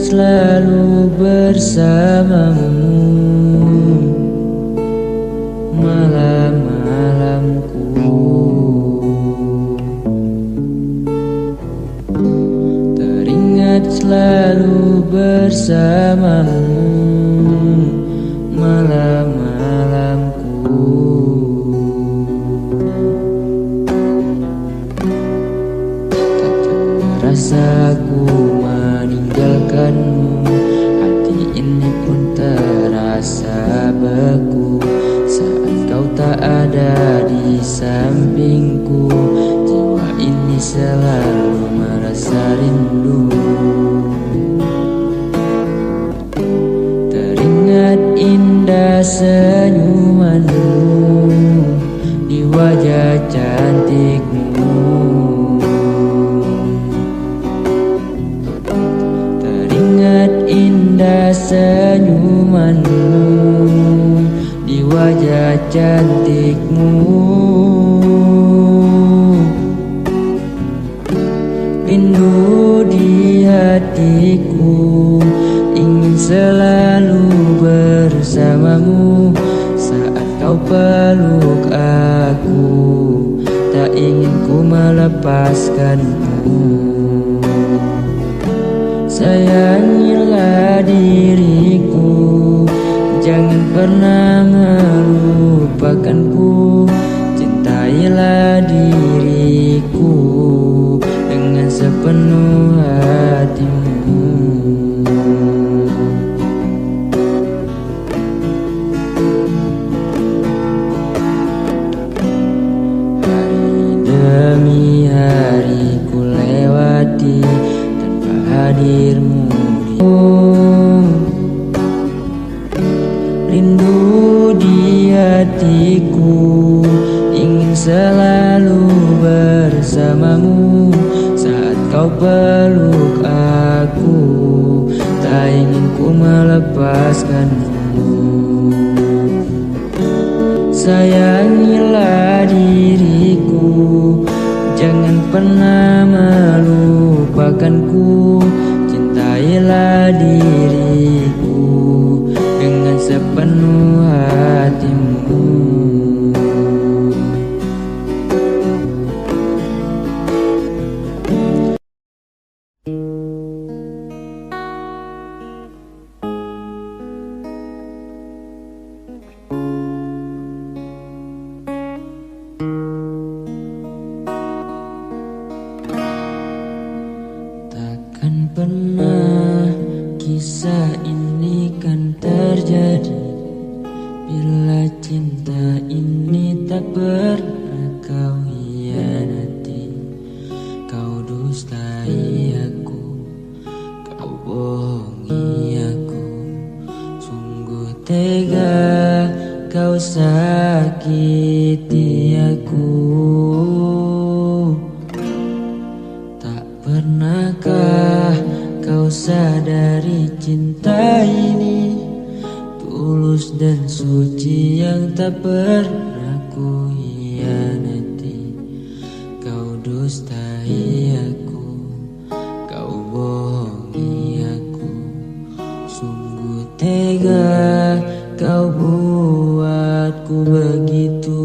selalu bersamamu malam-malamku. Teringat selalu bersamamu malam-malamku. Tak terasa ku meninggalkanmu, hati ini pun terasa beku saat kau tak ada di sampingku. Jiwa ini selalu merasa rindu. Teringat indah senyumanmu di wajah cantikmu. Teringat indah senyumanmu di wajah cantikmu. Rindu di hatiku, ingin selalu bersamamu saat kau peluk aku. Tak ingin ku melepaskanmu. Sayangilah diriku, jangan pernah melupakanku. Cintailah diriku dengan sepenuh hatimu. Hari demi hari ku lewati tanpa hadirmu. Rindu di hatiku, ingin selalu bersamamu saat kau peluk aku. Tak ingin ku melepaskanmu. Sayangilah diriku, jangan pernah melupakanku. Cintailah diriku dengan sepenuh hatimu. Takkan pernah kisah ini kan terjadi bila cinta ini tak pernah kau hianati. Kau dustai aku, kau bohongi aku. Sungguh tega kau sakiti aku. Tak pernahkah kau sadari cinta ini tulus dan suci yang tak pernah ku hianati. Kau dustai aku, kau bohongi aku. Sungguh tega kau buatku begitu.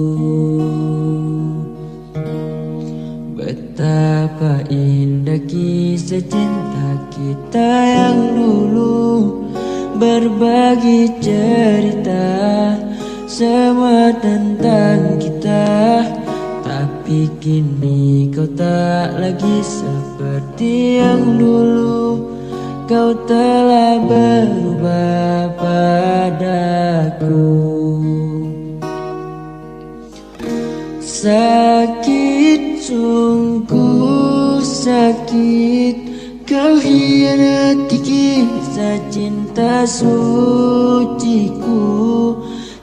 Betapa indah kisah cinta kita yang dulu, berbagi cerita semua tentang kita. Tapi kini kau tak lagi seperti yang dulu. Kau telah berubah padaku. Sakit, sungguh sakit, kau hianati kisah cinta suciku.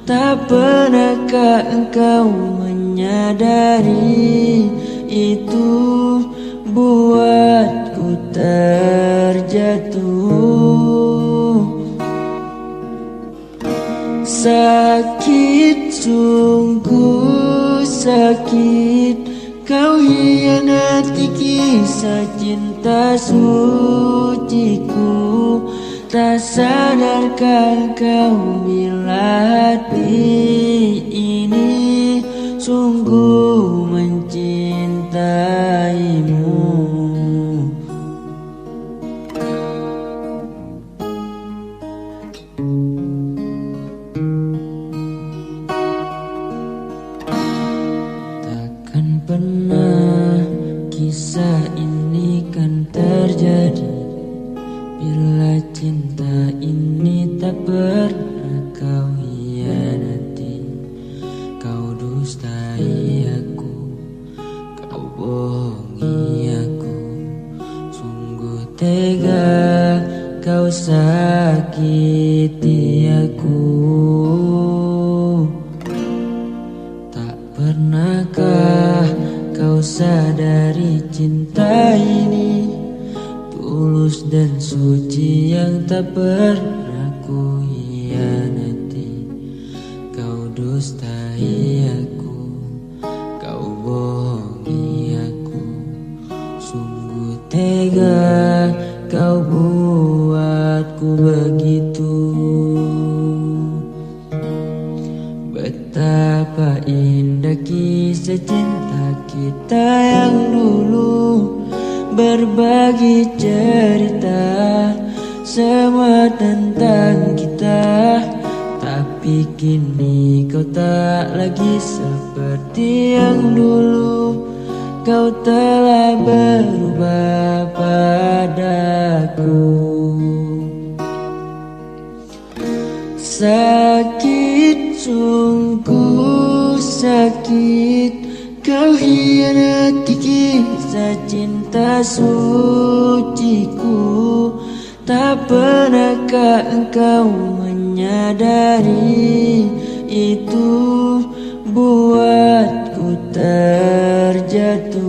Tak pernahkah engkau menyadari itu buatku terjatuh. Sakit, sungguh sakit, kau hianati kisah cinta suciku. Tak sadarkan kau bila hati ini sungguh mencintaimu. Takkan pernah kisah ini kan terjadi bila cinta ini tak pernah kau hianati. Kau dustai aku, kau bohongi aku. Sungguh tega kau sakiti aku. Tak pernahkah kau sadari cinta ini tulus dan suci yang tak pernah ku hianati. Kau dustai aku, kau bohongi aku. Sungguh tega kau buatku begitu. Betapa indah kisah cinta kita yang dulu, berbagi cerita semua tentang kita. Tapi kini kau tak lagi seperti yang dulu. Kau telah berubah padaku. Sakit, sungguh sakit, kau hianati kisah cinta suciku. Tak pernahkah engkau menyadari itu buatku terjatuh.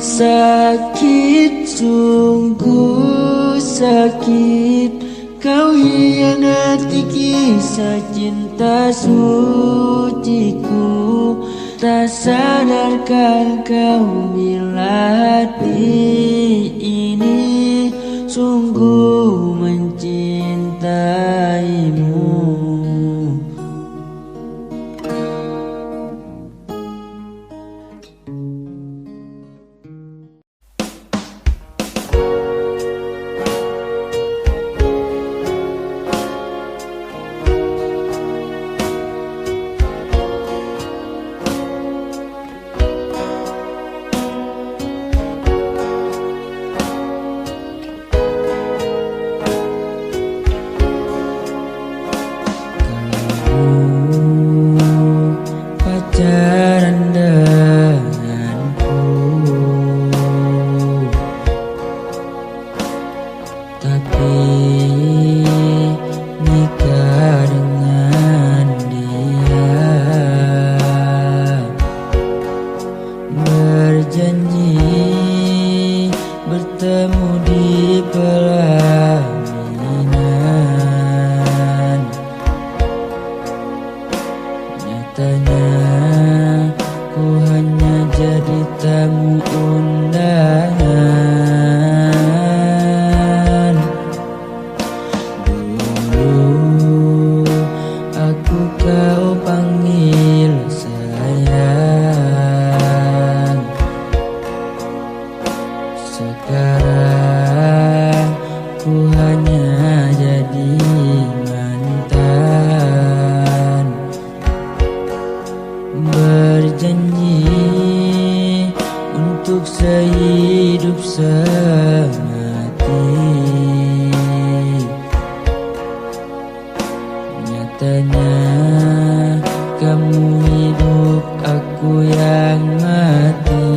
Sakit, sungguh sakit, kau hianati kisah cinta suciku. Tak sadarkan kau bila hati ini sungguh mencintaimu. Pacaran denganku, tapi nikah dengan dia. Berjanji bertemu di pelaminan. Nyatanya ku hanya jadi tamu undangan. Dulu aku kau panggil sayang, sekarang ku hanya jadi mantan. Berjanji untuk sehidup semati, nyatanya kamu hidup, aku yang mati.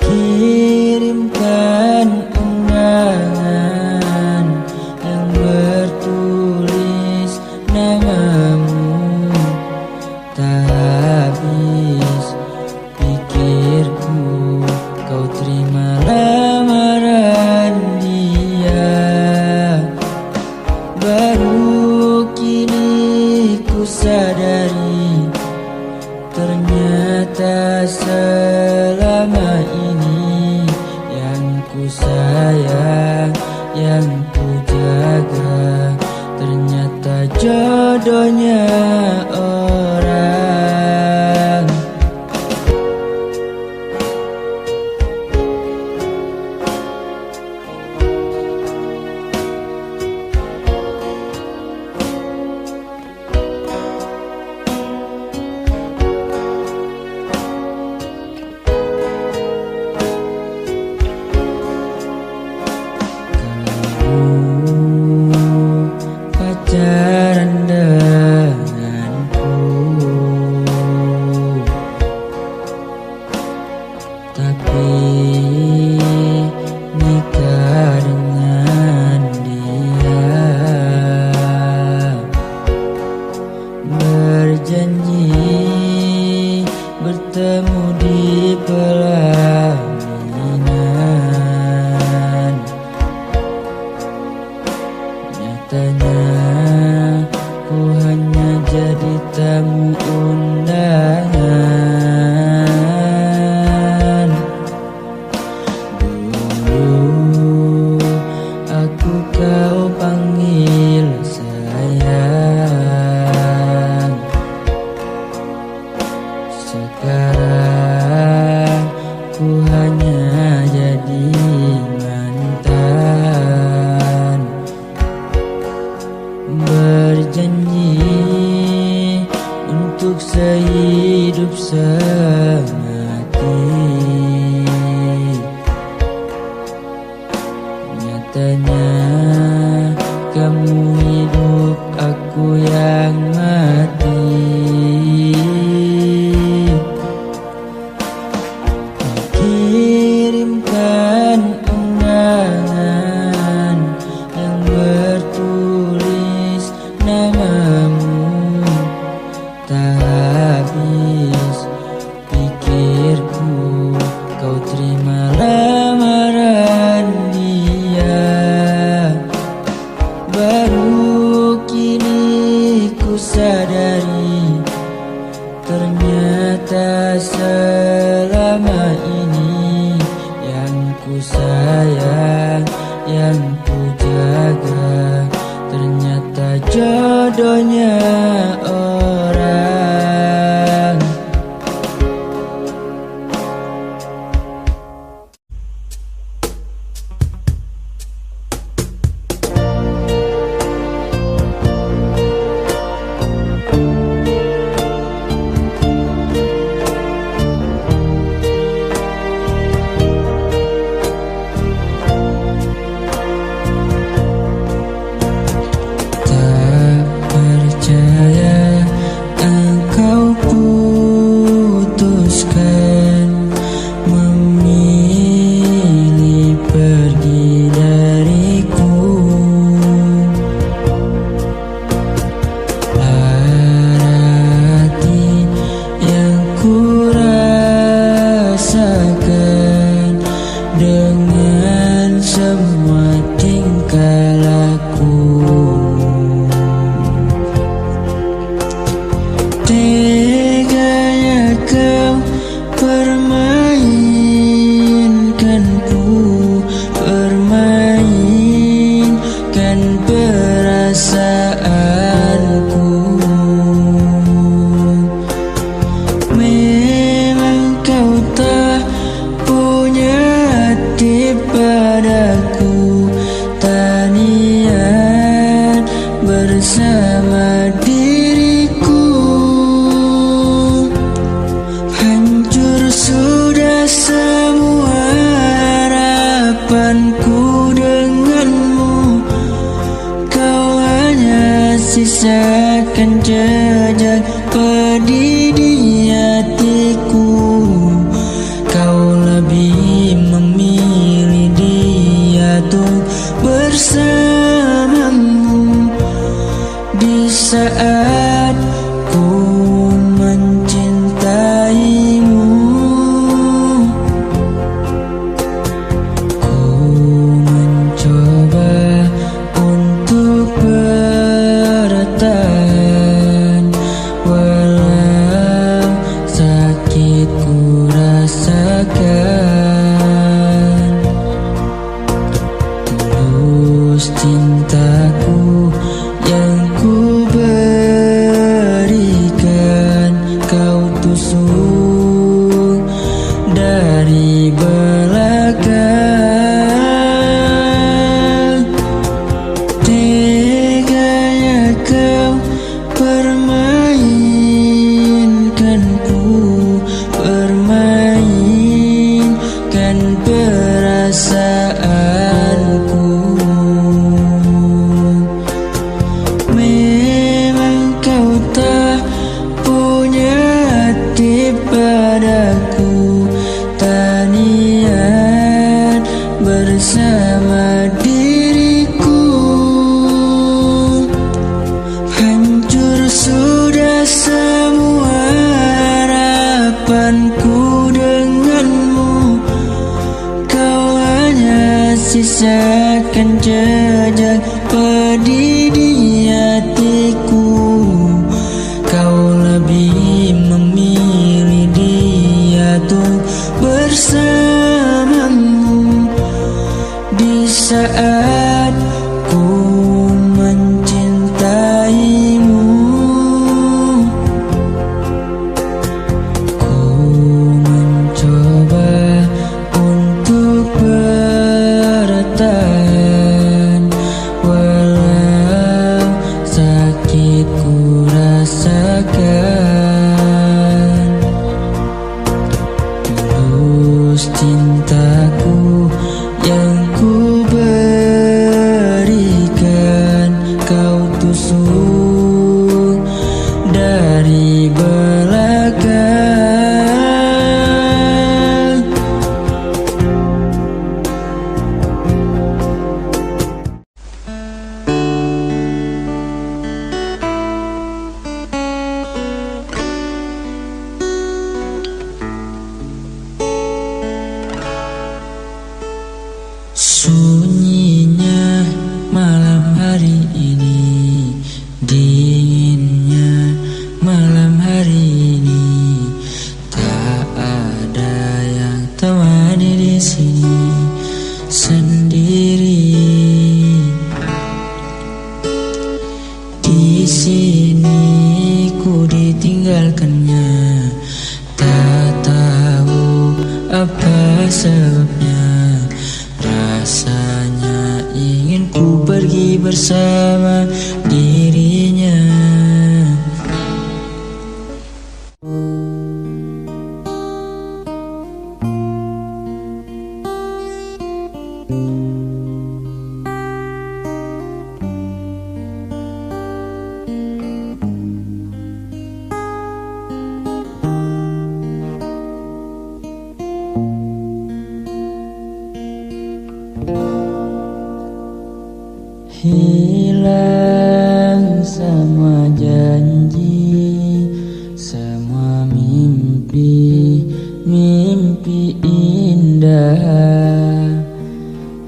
Kirimkan undangan yang bertulis namamu. Tak habis pikirku kau terima lamaran dia. Baru kini ku sadari ternyata nikah dengan dia, berjanji bertemu di pelaminan. Nyatanya ku hanya jadi tamu undangan. Dulu aku kau panggil sayang, sekarang ku hanya jadi mantan. Berjanji untuk sehidup semati, nyatanya kamu hidup, aku yang mati. Kirimkan undangan yang bertulis namamu, tak habis pikirku kau terima lamaran dia. Baru kini ku sadari, ternyata selama ini yang ku sayang, yang ku jaga, ternyata jodohnya orang. Tak percaya engkau putuskan memilih pergi dariku. Arti yang ku rasakan dengan semua tingkah laku. Teganya kau permainkanku, permainkan perasaanku. Memang kau tak punya hati padaku, tak niat bersama diriku. Hancur sudah semua harapanku denganmu, kau hanya sisakan jejak pedih di hatiku. Kau lebih memilih dia untuk bersamamu di saat ku mencintaimu. Ku mencoba untuk bertahan, sisakan jejak pedih di hatiku. Kau lebih memilih dia untuk bersamamu di saat ku mencintaimu. Ku mencoba untuk bertahan walau sakit ku rasakan. Tulus cintaku yang ku berikan, kau tusuk dari belakang. Sunyinya malam hari ini, dinginnya malam hari ini, tak ada yang temani di sini sendiri. Di sini ku ditinggalkannya, tak tahu apa sebabnya. Rasanya ingin ku pergi bersama dirinya. Hilang semua janji, semua mimpi, mimpi indah.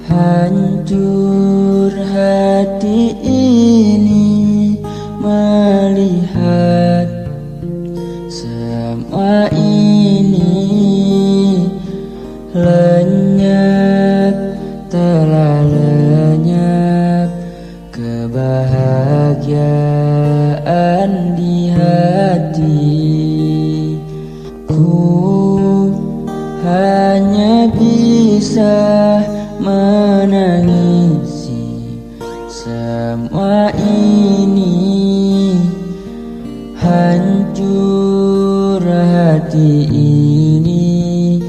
Hancur hati ini melihat semua ini. Lenyap, telah lenyap kebahagiaan di hati. Ku hanya bisa menangisi semua ini. Hancur hati ini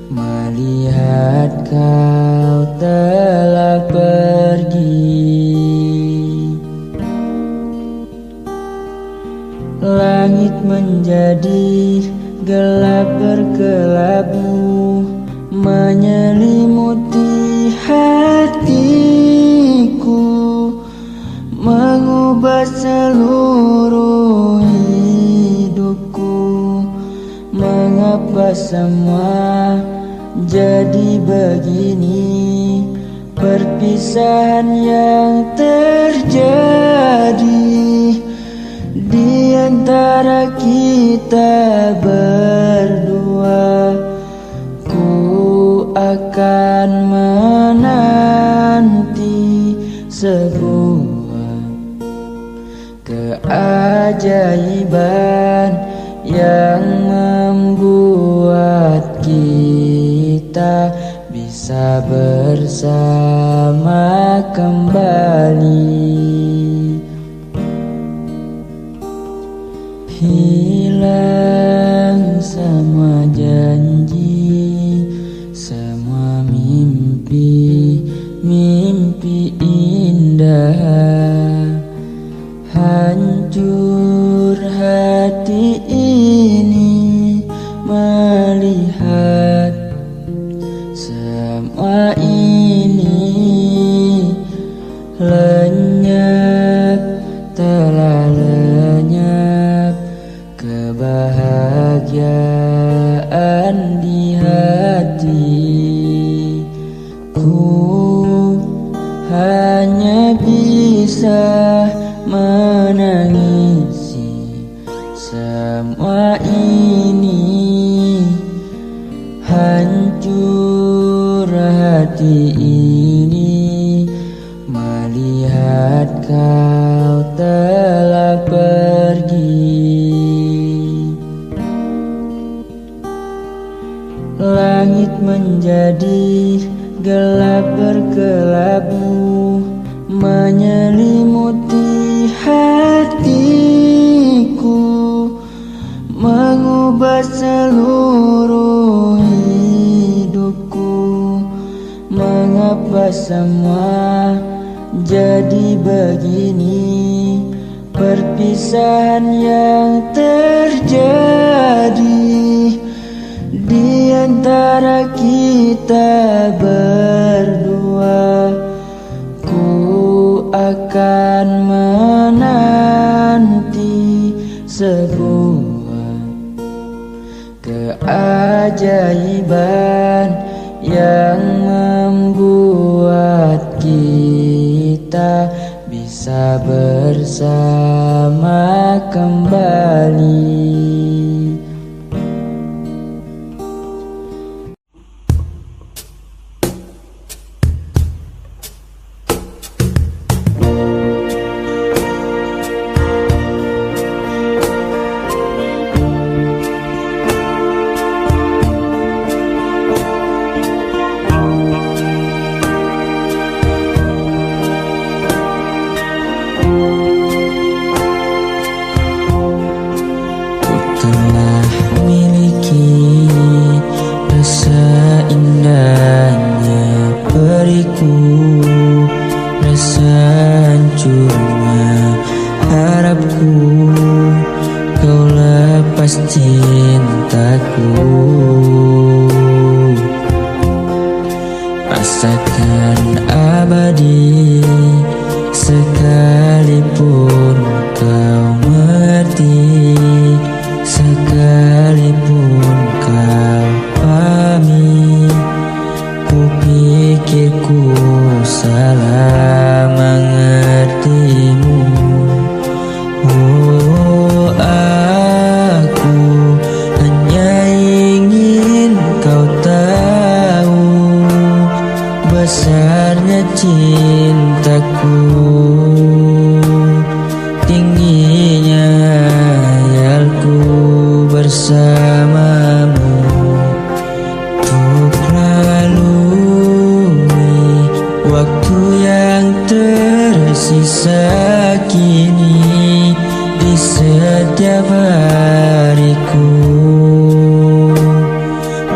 melihat kau telah pergi. Langit menjadi gelap berkelabu, menyelimuti hatiku, mengubah seluruh hidupku. Mengapa semua jadi begini? Perpisahan yang terjadi di antara kita berdua. Ku akan menanti sebuah keajaiban yang membuat kita bisa bersama kembali. Hilang semua janji, semua mimpi, mimpi indah. Hancur hati ini melihat semua ini. Lenyap, telah lenyap kebahagiaan di hati. Ku bisa menangisi semua ini. Hancur hati ini melihat kau telah pergi. Langit menjadi gelap berkelabu, menyelimuti hatiku, mengubah seluruh hidupku. Mengapa semua jadi begini? Perpisahan yang terjadi di antara kita berdua. Ku akan menanti sebuah keajaiban yang membuat kita bisa bersama kembali. Cintaku, rasakan abadi sekalipun kau mengerti, sekalipun kau pamit. Ku pikir ku salah mengertimu. Oh, aku hanya ingin kau tahu besarnya cintaku, tingginya hayalku bersamamu. Untuk lalui waktu yang tersisa kini di setiap hariku,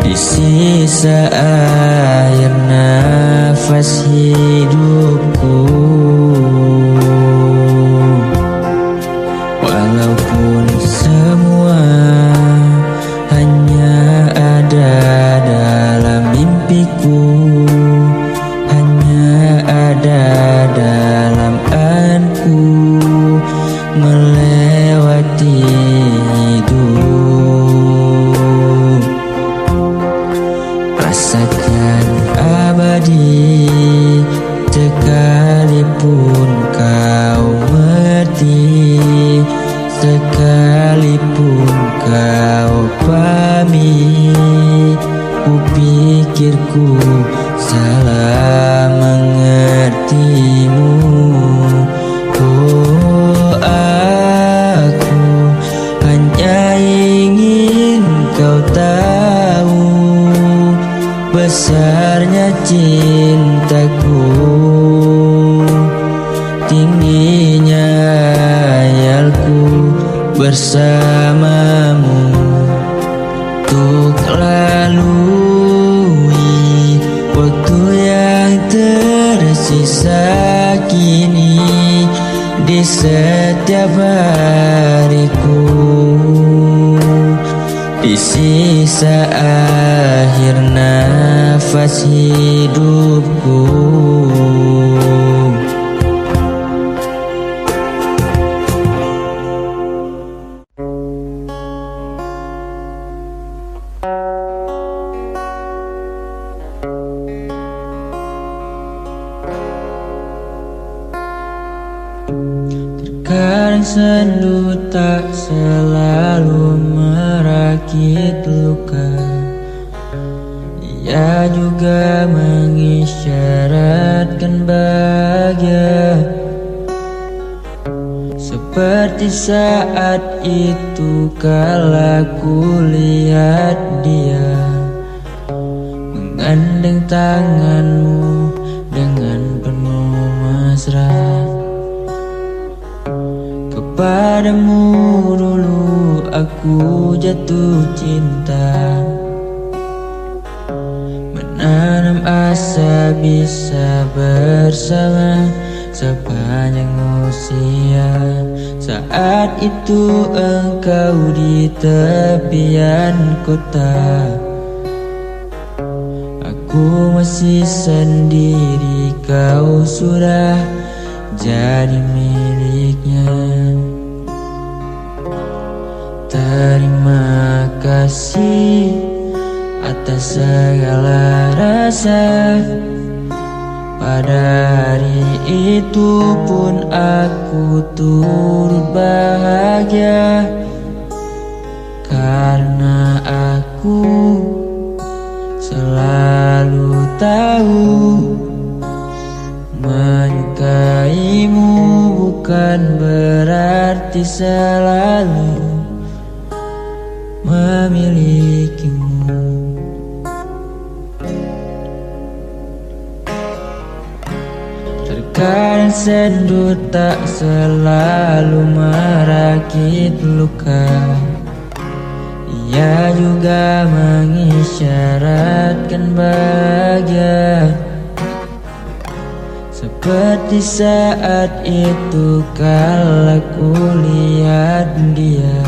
di sisa akhir nafas hidupku. Walaupun semua hanya ada dalam mimpiku, hanya ada dalam anganku, melewati hidup. Rasakan abadi sekalipun kau mengerti, sekalipun kau pamit. Ku pikir ku salah mengertimu. Oh, aku hanya ingin kau tahu besarnya cintaku, tingginya hayalku bersamamu. Untuk lalui waktu yang tersisa kini di setiap hariku, di sisa akhir nafas hidupku. Terkadang sendu tak selalu merakit luka. Ia juga mengisyaratkan bahagia. Seperti saat itu kala ku lihat dia menggandeng tanganmu dengan penuh mesra. Kepadamu dulu aku jatuh cinta, menanam asa bisa bersama sepanjang usia. Saat itu engkau di tepian kota, aku masih sendiri, kau sudah jadi miliknya. Terima kasih atas segala rasa. Pada hari itu pun aku turut bahagia, karena aku selalu tahu menyukaimu bukan berarti selalu memilikimu. Terkadang sendu tak selalu merakit luka. Ia juga mengisyaratkan bahagia. Seperti saat itu kala ku lihat dia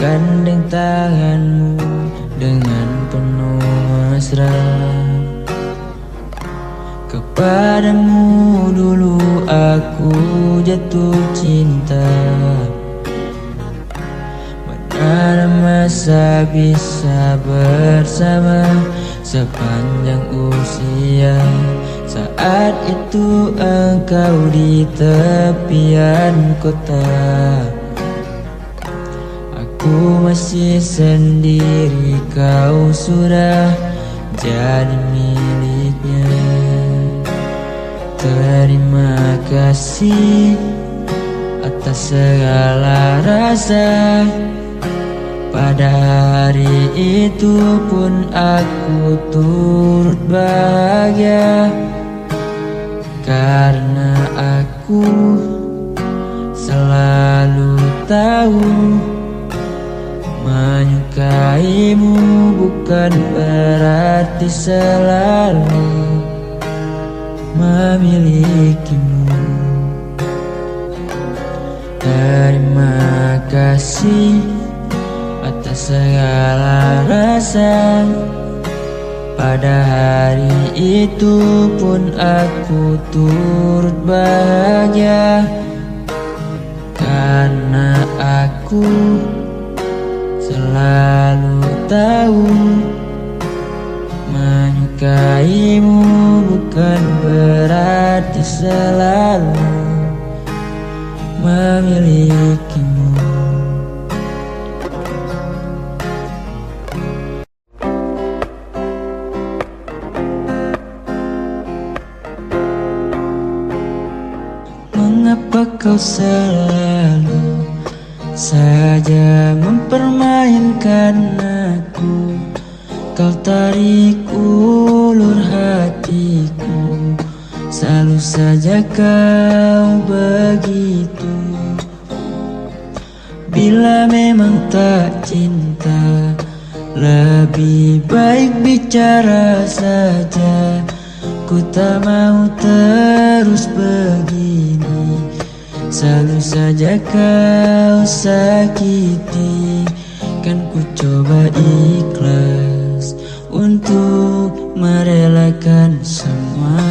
menggandeng tanganmu dengan penuh mesra. Kepadamu dulu aku jatuh cinta, menanam masa bisa bersama sepanjang usia. Saat itu engkau di tepian kota, aku masih sendiri, kau sudah jadi miliknya. Terima kasih atas segala rasa. Pada hari itu pun aku turut bahagia, karena aku selalu tahu menyukaimu bukan berarti selalu memilikimu. Terima kasih atas segala rasa. Pada hari itu pun aku turut bahagia, karena aku selalu tahu menyukaimu bukan berarti selalu memilikimu. Mengapa kau selalu saja mempermainkan aku? Kau tarik ulur hatiku, selalu saja kau begitu. Bila memang tak cinta, lebih baik bicara saja. Ku tak mau terus begini, selalu saja kau sakiti. Kan ku coba ikhlas untuk merelakan semua.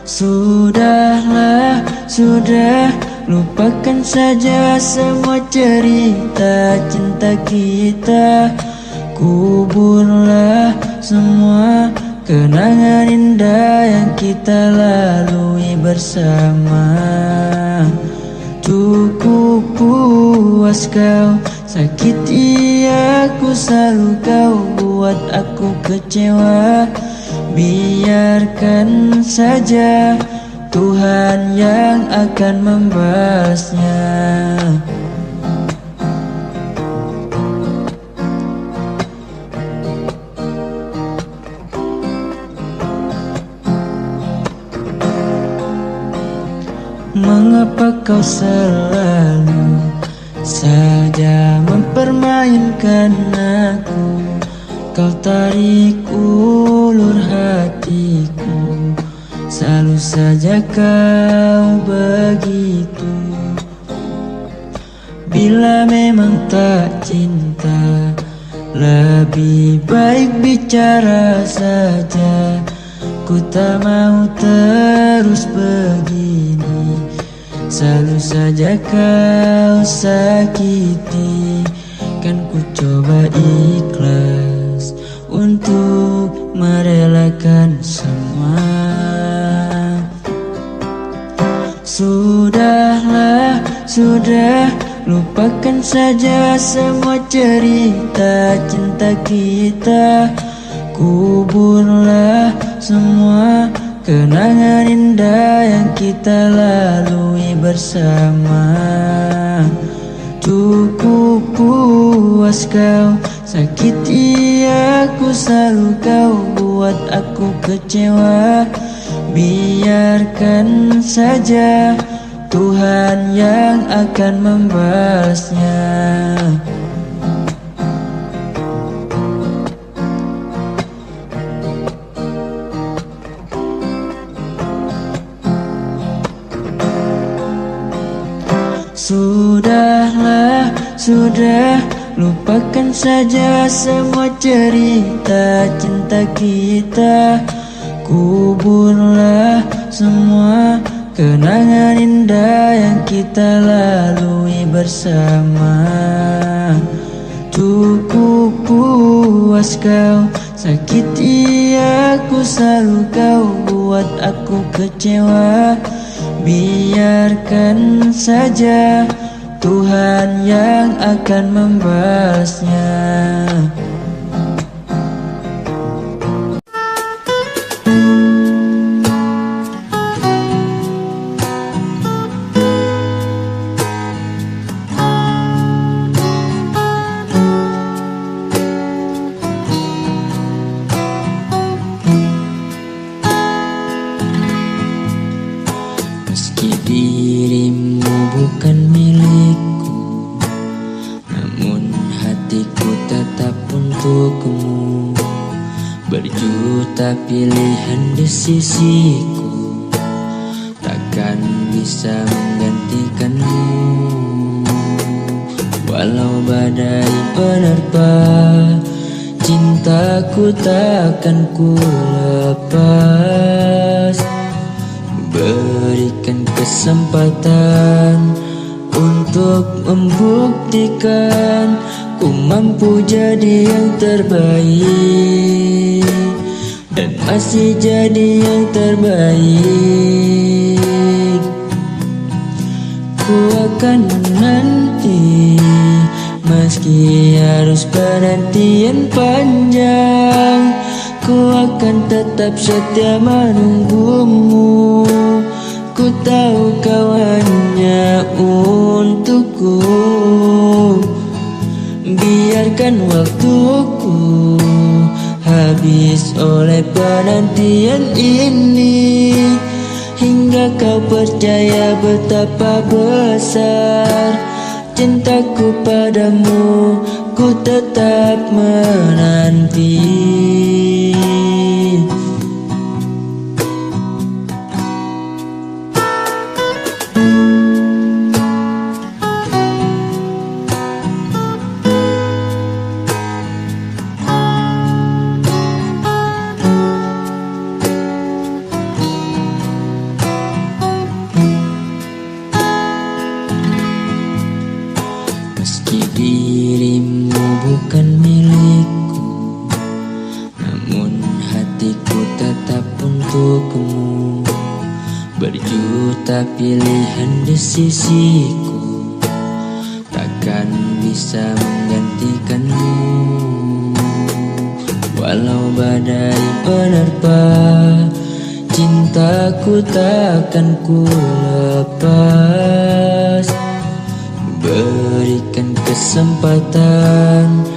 Sudahlah, sudah, lupakan saja semua cerita cinta kita. Kuburlah semua kenangan indah yang kita lalui bersama. Cukup puas kau sakiti aku, selalu kau buat aku kecewa. Biarkan saja Tuhan yang akan membalasnya. Mengapa kau selalu saja mempermainkan aku? Kau tarik ulur hatiku, selalu saja kau begitu. Bila memang tak cinta, lebih baik bicara saja. Ku tak mau terus begini, selalu saja kau sakiti. Kan ku coba ikhlas untuk merelakan semua. Sudahlah, sudah, lupakan saja semua cerita cinta kita. Kuburlah semua kenangan indah yang kita lalui bersama. Cukup puas kau sakiti aku, selalu kau buat aku kecewa. Biarkan saja Tuhan yang akan membalasnya. Sudahlah, sudah, lupakan saja semua cerita cinta kita. Kuburlah semua kenangan indah yang kita lalui bersama. Cukup puas kau sakiti aku, selalu kau buat aku kecewa. Biarkan saja Tuhan yang akan membalasnya. Meski dirimu bukan milikku, namun hatiku tetap untukmu. Berjuta pilihan di sisiku, takkan bisa menggantikanmu. Walau badai menerpa, cintaku takkan ku lepas. Berikan kesempatan untuk membuktikan ku mampu jadi yang terbaik, dan masih jadi yang terbaik. Ku akan menanti meski harus penantian panjang. Ku akan tetap setia menunggumu. Ku tahu kau hanya untukku. Biarkan waktuku habis oleh penantian ini, hingga kau percaya betapa besar cintaku padamu. Ku tetap menanti. Meski dirimu bukan milikku, ada pilihan di sisiku, takkan bisa menggantikanmu. Walau badai menerpa, cintaku takkan ku lepas. Berikan kesempatan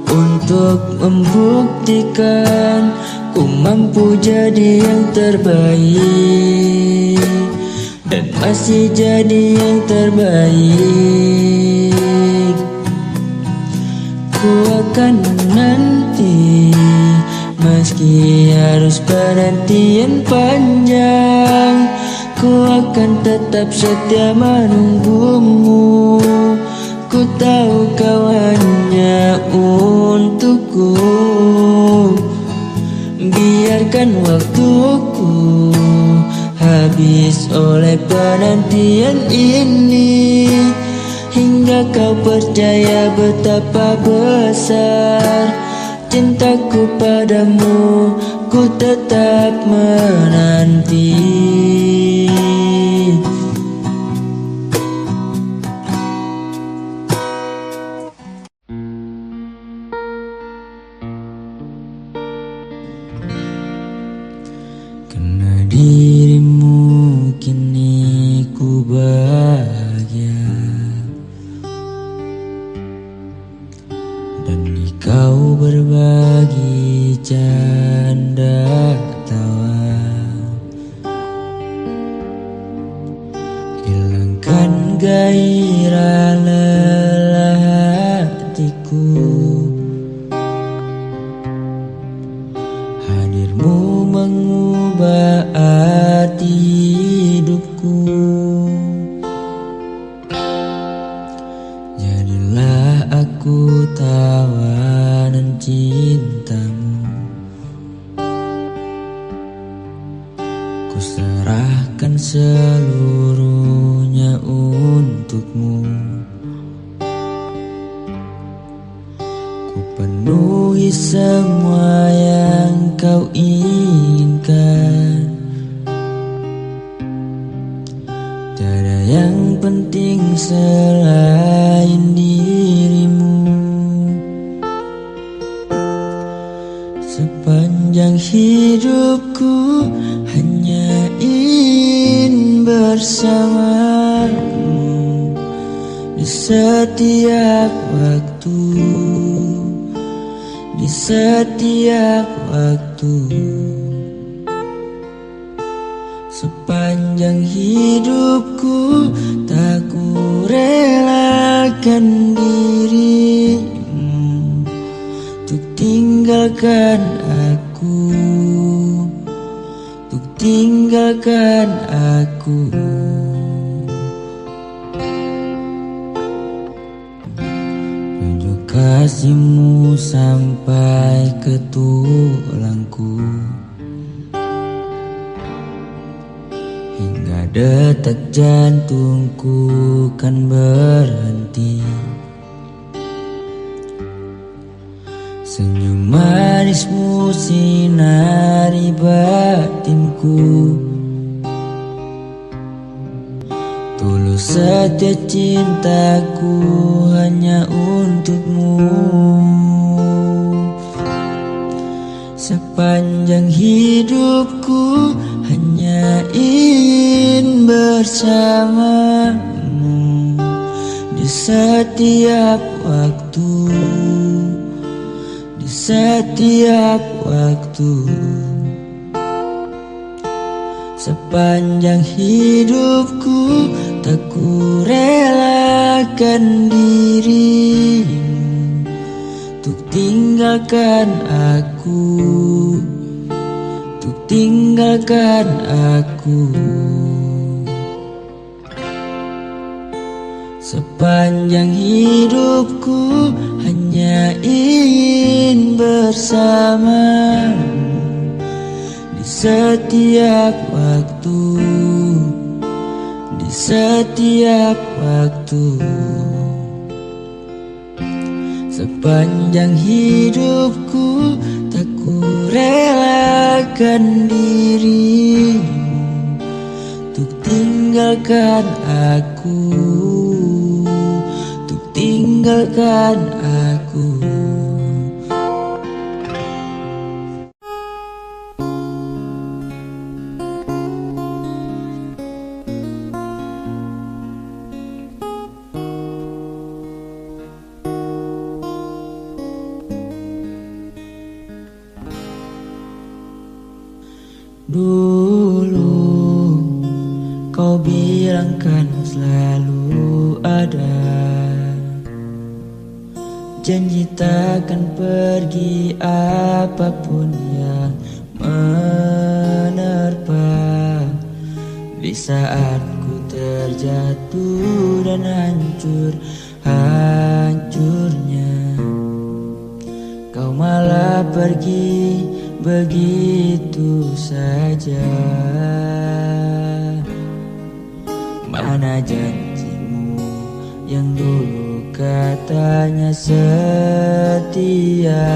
untuk membuktikan ku mampu jadi yang terbaik, dan masih jadi yang terbaik. Ku akan menanti, meski harus penantian panjang. Ku akan tetap setia menunggumu. Ku tahu kau hanya untukku. Biarkan waktuku habis oleh penantian ini, hingga kau percaya betapa besar cintaku padamu. Ku tetap menanti. Karena dirimu kini ku bahagia, dan kau berbagi canda tawa. Hilangkan gairah lelah hatiku, hadirmu mengubah arti hidupku. Jadilah aku tawanan cintamu, ku serahkan seluruhnya untukmu. Ku penuhi semua yang kau inginkan, tiada yang penting selain dirimu. Sepanjang hidupku hanya ingin bersamamu di setiap waktu, di setiap waktu. Sepanjang hidupku tak ku relakan dirimu untuk tinggalkan aku, untuk tinggalkan aku. Tunjuk kasihmu sampai ke tulangku, hingga detak jantungku kan berhenti. Senyum manismu sinari batinku, tulus setia cintaku hanya untukmu. Sepanjang hidupku hanya ingin bersamamu di setiap waktu, di setiap waktu. Sepanjang hidupku tak ku relakan dirimu untuk tinggalkan aku, untuk tinggalkan aku. Sepanjang hidupku hanya ingin bersamamu di setiap waktu, di setiap waktu. Sepanjang hidupku tak ku relakan dirimu untuk tinggal tinggalkan aku, untuk tinggalkan aku. Dulu kau bilang kan selalu ada janji takkan pergi apapun yang menerpa. Di saat ku terjatuh dan hancurnya, kau malah pergi begitu saja. Mana janjimu yang dulu katanya setia?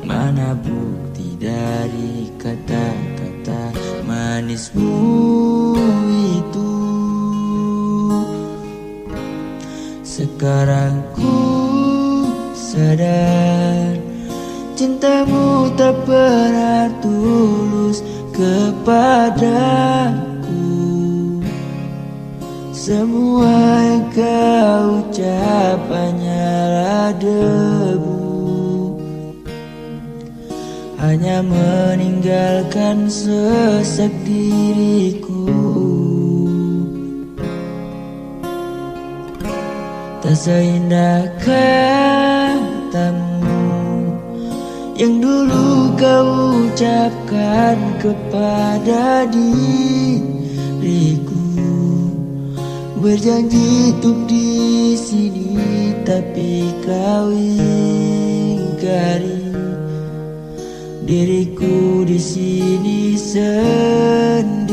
Mana bukti dari kata-kata manismu itu? Sekarang ku sadar cintamu tak pernah tulus kepadaku. Semua yang kau ucap hanyalah debu, hanya meninggalkan sesak diriku. Tak seindah katamu yang dulu kau ucapkan kepada diriku. Berjanji untuk di sini, tapi kau ingkari. Diriku di sini sendiri.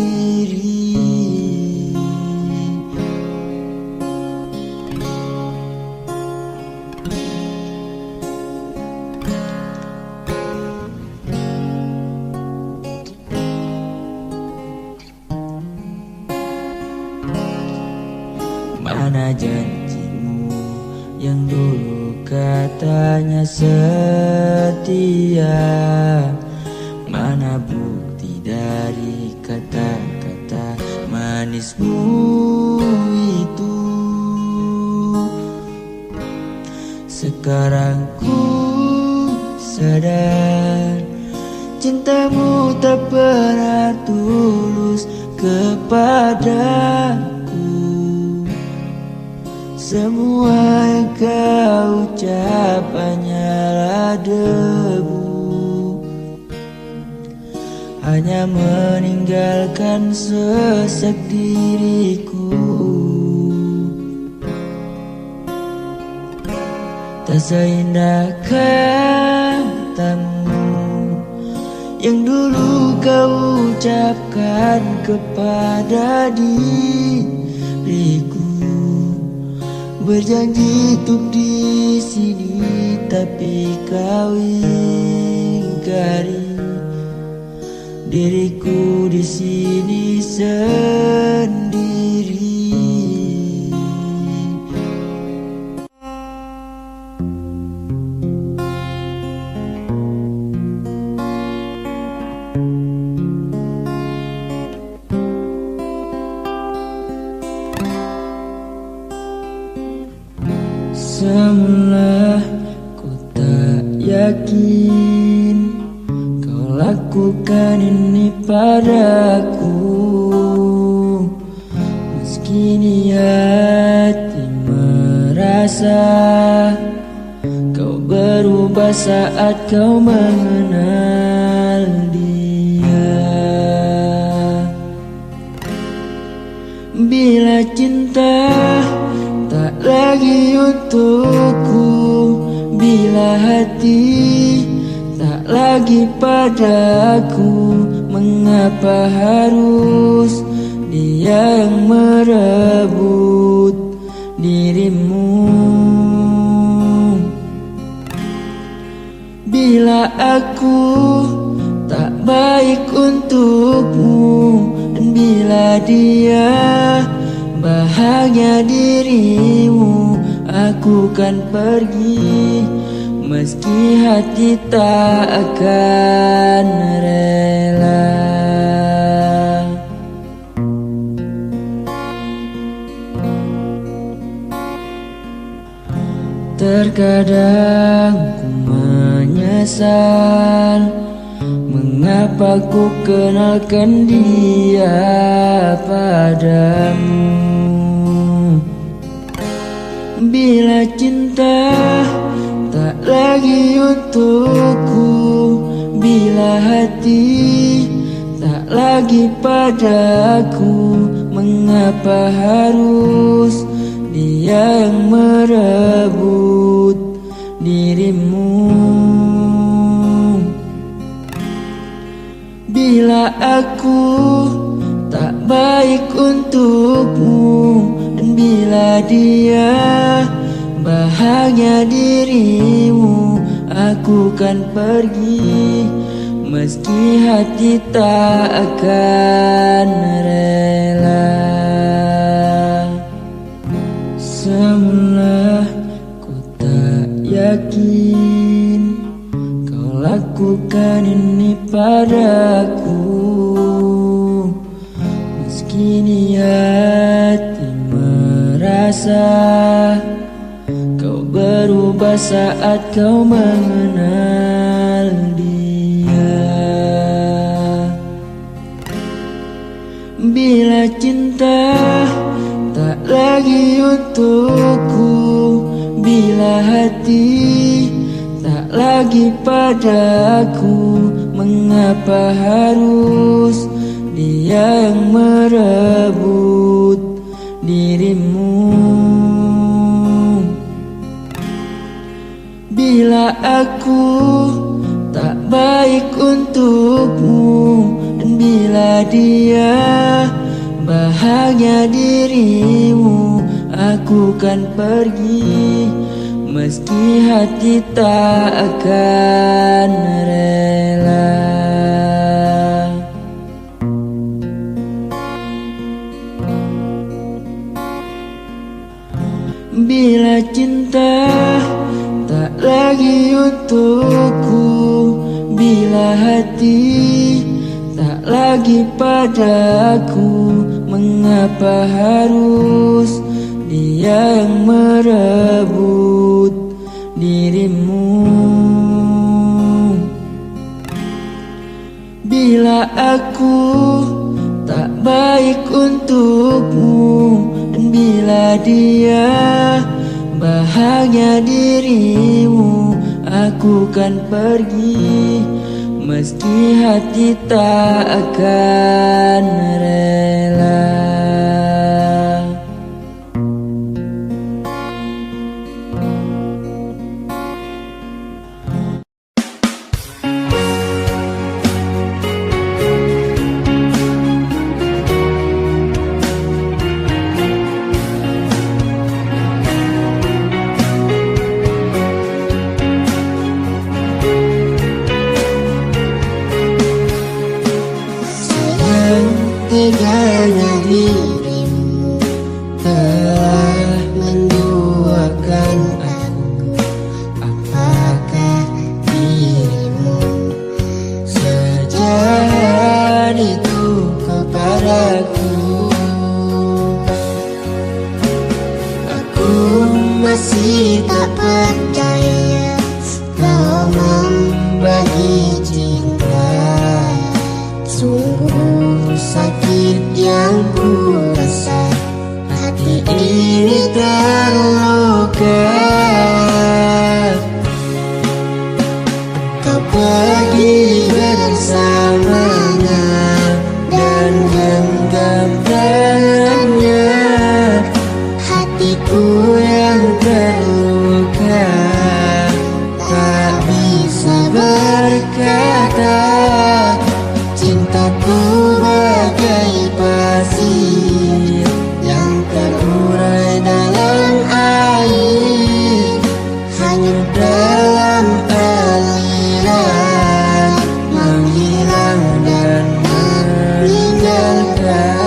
Mana janjimu yang dulu katanya setia? Mana bukti dari kata-kata manismu itu? Sekarang ku sadar cintamu tak pernah tulus kepadaku. Semua yang kau ucap hanyalah debu, hanya meninggalkan sesak diriku. Tak seindah katamu yang dulu kau ucapkan kepada diriku. Berjanji untuk di sini, tapi kau ingkari. Diriku di sini sendiri. Semula ku tak yakin kau lakukan ini padaku. Meski ni hati merasa kau berubah saat kau mengenal dia. Bila cinta tak lagi untukku, bila hati tak lagi padaku, mengapa harus dia yang merebut dirimu? Bila aku tak baik untukmu, dan bila dia bahagia dirimu, aku kan pergi meski hati tak akan rela. Terkadang ku menyesal mengapa ku kenalkan dia padamu. Bila cinta tak lagi untukku, bila hati tak lagi padaku, mengapa harus dia yang merebut dirimu? Bila aku tak baik untukmu, dan bila dia bahagia dirimu, aku kan pergi meski hati tak akan rela. Semula ku tak yakin kau lakukan ini padaku, meski di hati merasa kau berubah saat kau mengenal dia. Bila cinta tak lagi untukku, bila hati tak lagi padaku, mengapa harus dia yang merebut dirimu? Bila aku tak baik untukmu, dan bila dia bahagia dirimu, aku kan pergi meski hati tak akan rela. Bila cinta tak lagi untukku, bila hati tak lagi padaku, mengapa harus dia yang merebut dirimu? Bila aku tak baik untukmu, dan bila dia bahagia dirimu, aku kan pergi meski hati tak akan rela. Teganya dirimu telah menduakan aku. Apakah dirimu sejahat itu kepadaku? Aku masih tak percaya kau membagi cinta. Sungguh sakit yang ku rasa, hati ini terluka. Kau pergi bersamanya dan genggam tangannya, hatiku yang terluka tak bisa berkata. Cintaku bagai pasir yang terurai dalam air, hanyut dalam aliran, menghilang dan meninggalkan.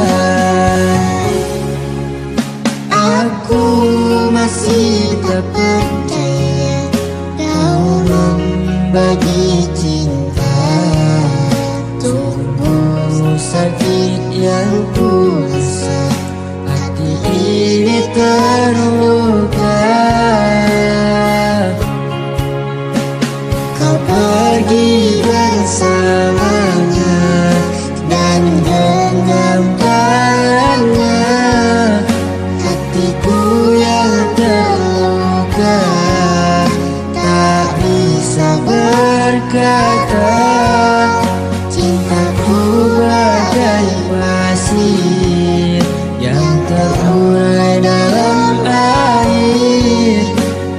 kata. Cintaku bagai pasir yang terurai dalam air,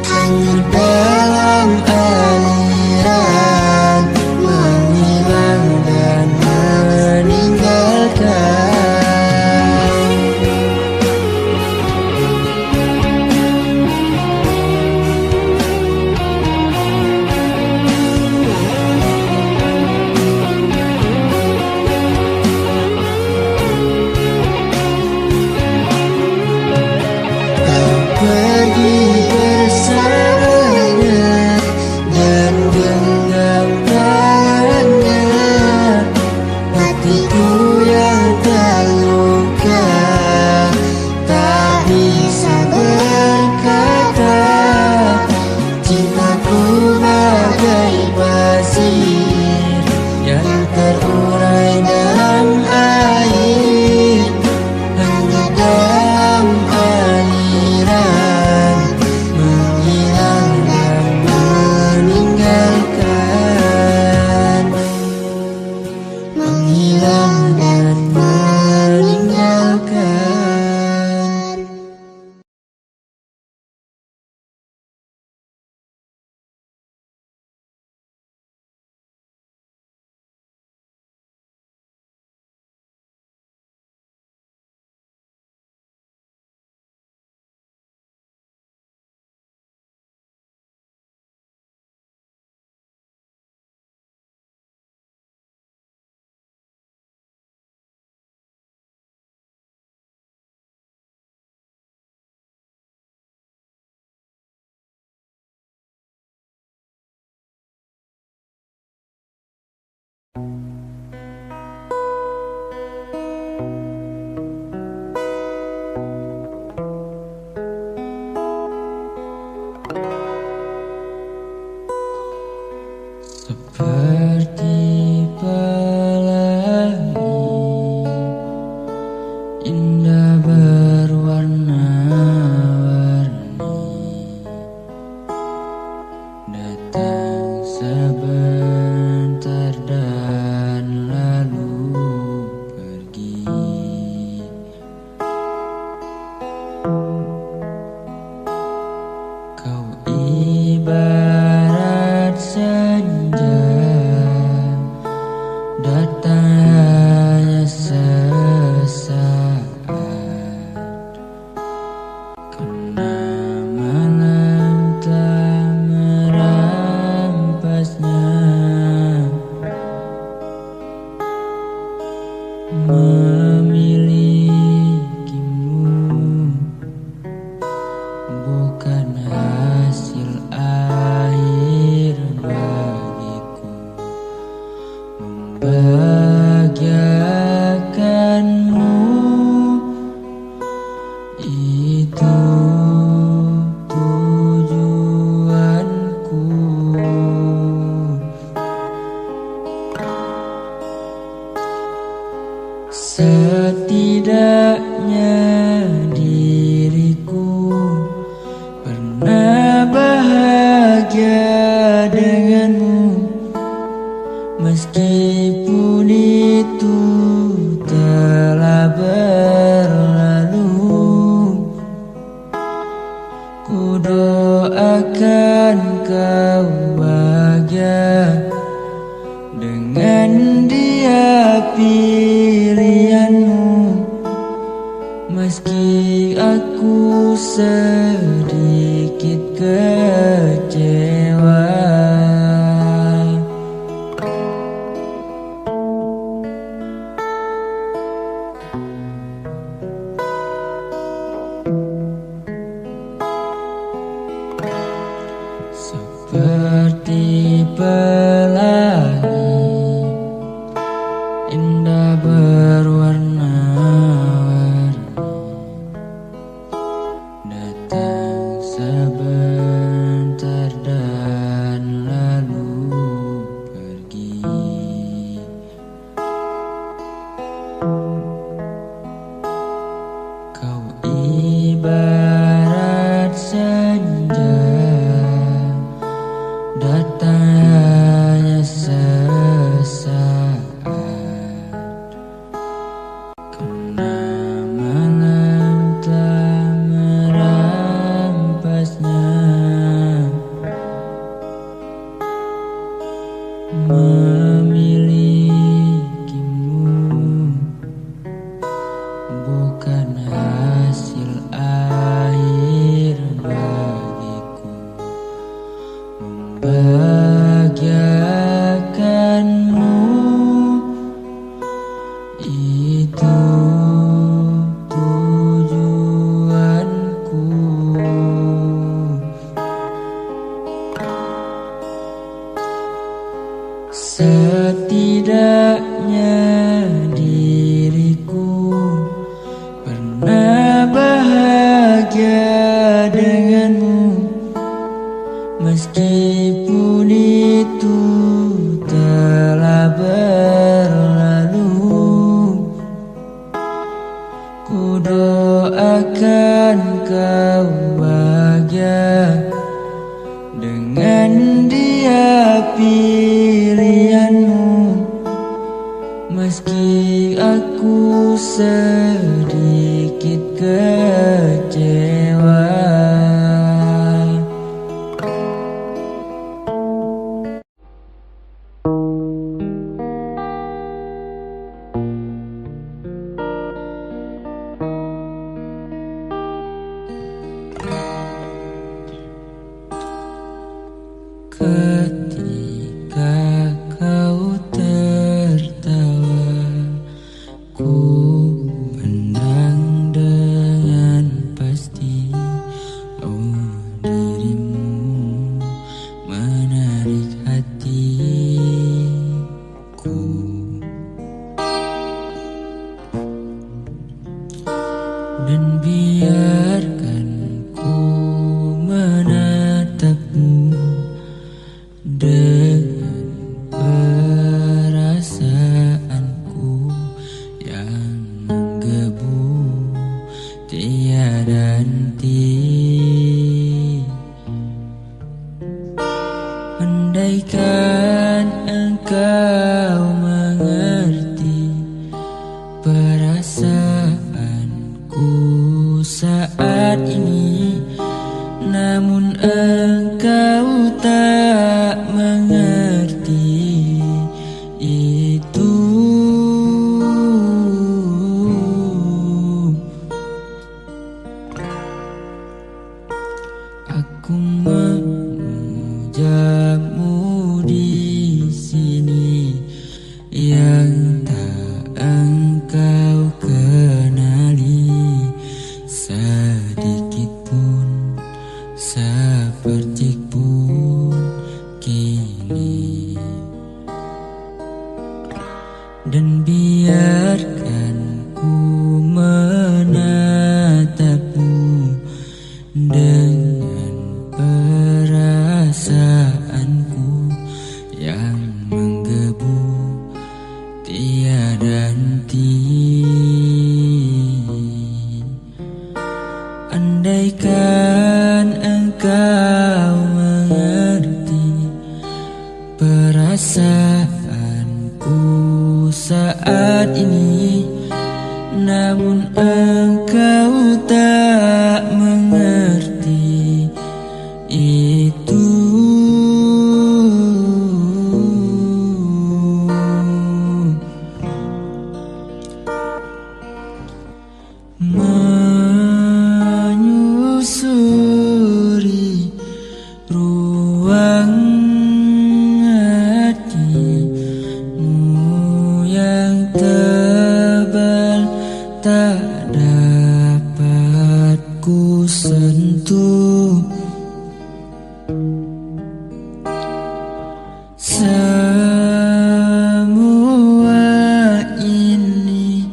hanyut dalam aliran, menghilang dan meninggalkan. Pergi bersamanya dan genggam tangannya, hatiku yang terluka tak bisa berkata. Cintaku bagai pasir yang terurai dalam air, hanya dalam aliran, menghilang dan meninggalkan, menghilang dan meninggalkan. Seperti pelangi indah berwarna-warni, datang sebentar dan lalu pergi. Kau ibarat senja, datang hanya sesaat, karena malam telah merampasnya. Memilikimu bukan hasil akhir bagiku, membahagiakanmu itu tujuanku. Setidaknya diriku pernah bahagia denganmu, meskipun itu telah berlalu. Ku doakan kau bahagia dengan dia pilihanmu, meski aku sedikit kecewa. Seperti pelangi indah berwarna-warni, datang Setidaknya diriku pernah bahagia denganmu, meskipun itu telah berlalu. Ku doakan kau bahagia dengan dia pilihanmu, meski aku sedikit kecewa. Ketika kau tertawa, ku pandang dengan pasti. Oh, dirimu menarik hatiku, dan biarkan ku menatapmu dengan perasaanku yang menggebu tiada henti. Andaikan engkau mengerti perasaanku saat ini, namun engkau tak mengerti itu. Aku memujamu di sini yang tak engkau kenali sedikit pun, seperti pun kini. Dan biarkan ku menatapmu dengan perasaanku yang menggebu tiada henti. Andaikan engkau mengerti perasaanku saat ini, namun engkau tak mengerti itu. Menyusuri ruang hatimu yang tebal, tak dapat ku sentuh. Semua ini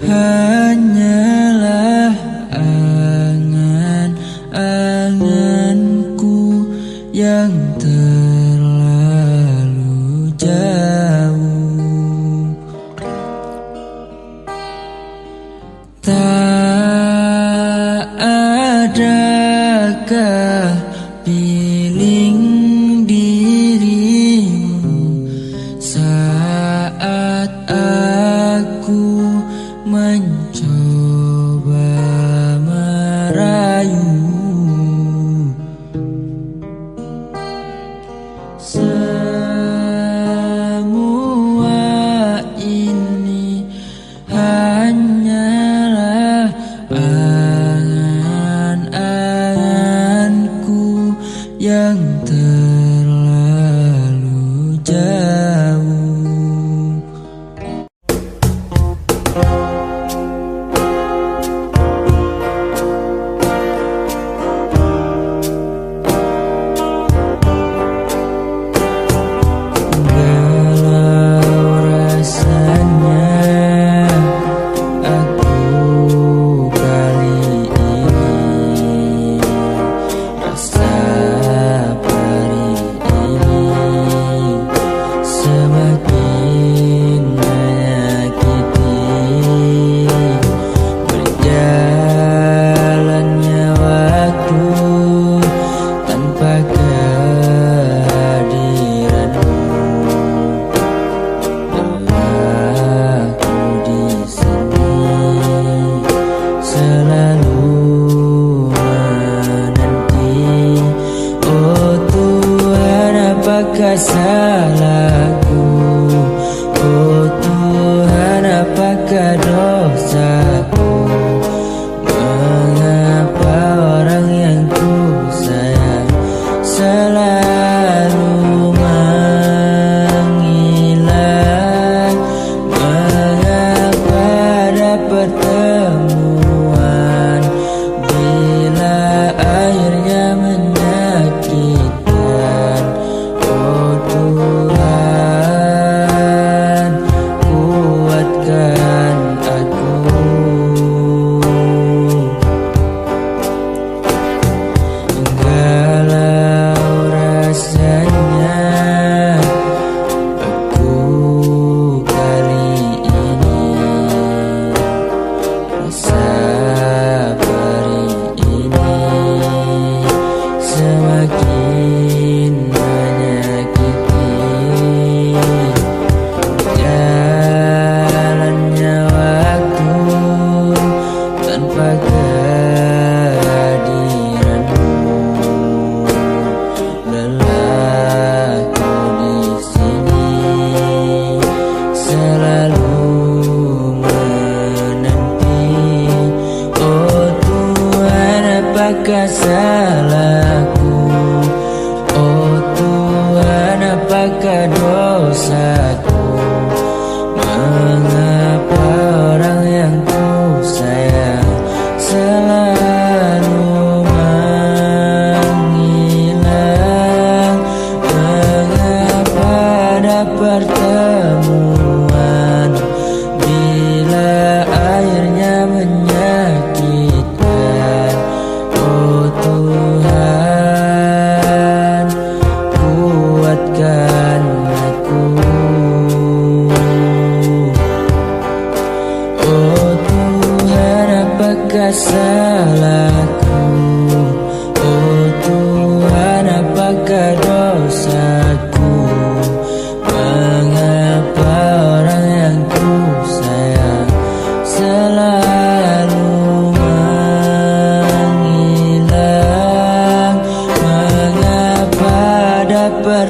hanyalah angan-anganku yang terlalu jauh. Tak adakah piling dirimu saat aku mencoba merayu. Semua ini hanyalah angan-anganku yang terlalu jauh. temuan bila airnya menyakitkan. Oh Tuhan, kuatkan aku. Oh Tuhan, apakah salahku? Oh Tuhan, apakah dosaku? Mengapa orang yang ku sayang selalu menghilang? Mengapa dapat